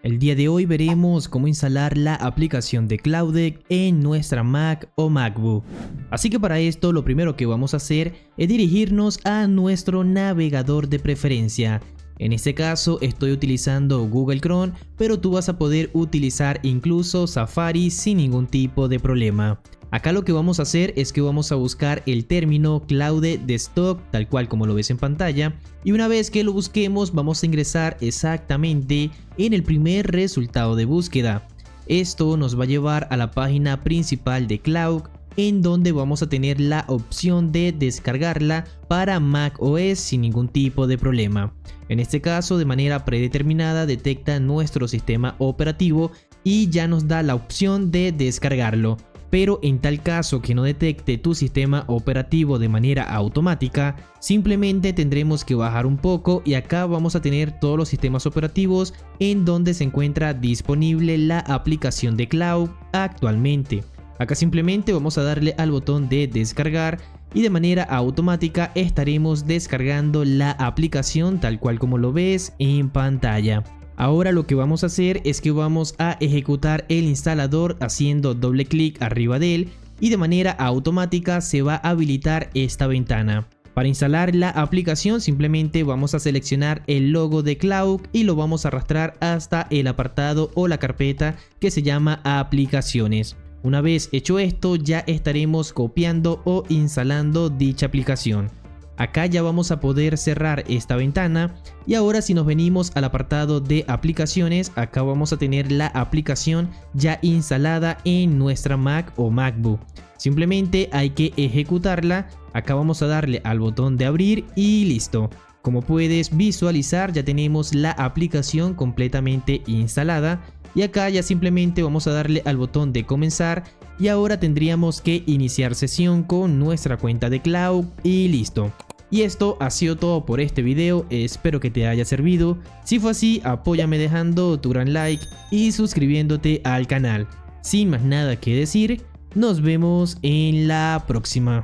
El día de hoy veremos cómo instalar la aplicación de Cloudec en nuestra Mac o MacBook. Así que para esto lo primero que vamos a hacer es dirigirnos a nuestro navegador de preferencia. En este caso estoy utilizando Google Chrome, pero tú vas a poder utilizar incluso Safari sin ningún tipo de problema. Acá lo que vamos a hacer es que vamos a buscar el término Cloudec Desktop, tal cual como lo ves en pantalla, y una vez que lo busquemos vamos a ingresar exactamente en el primer resultado de búsqueda. Esto nos va a llevar a la página principal de Cloudec, en donde vamos a tener la opción de descargarla para Mac OS sin ningún tipo de problema. En este caso, de manera predeterminada detecta nuestro sistema operativo y ya nos da la opción de descargarlo. Pero en tal caso que no detecte tu sistema operativo de manera automática, simplemente tendremos que bajar un poco y acá vamos a tener todos los sistemas operativos en donde se encuentra disponible la aplicación de Cloudec actualmente. Acá simplemente vamos a darle al botón de descargar y de manera automática estaremos descargando la aplicación tal cual como lo ves en pantalla. Ahora lo que vamos a hacer es que vamos a ejecutar el instalador haciendo doble clic arriba de él y de manera automática se va a habilitar esta ventana. Para instalar la aplicación simplemente vamos a seleccionar el logo de Cloudec y lo vamos a arrastrar hasta el apartado o la carpeta que se llama aplicaciones. Una vez hecho esto ya estaremos copiando o instalando dicha aplicación. Acá ya vamos a poder cerrar esta ventana y ahora si nos venimos al apartado de aplicaciones, acá vamos a tener la aplicación ya instalada en nuestra Mac o MacBook. Simplemente hay que ejecutarla, acá vamos a darle al botón de abrir y listo. Como puedes visualizar ya tenemos la aplicación completamente instalada y acá ya simplemente vamos a darle al botón de comenzar y ahora tendríamos que iniciar sesión con nuestra cuenta de Cloudec y listo. Y esto ha sido todo por este video, espero que te haya servido. Si fue así, apóyame dejando tu gran like y suscribiéndote al canal. Sin más nada que decir, nos vemos en la próxima.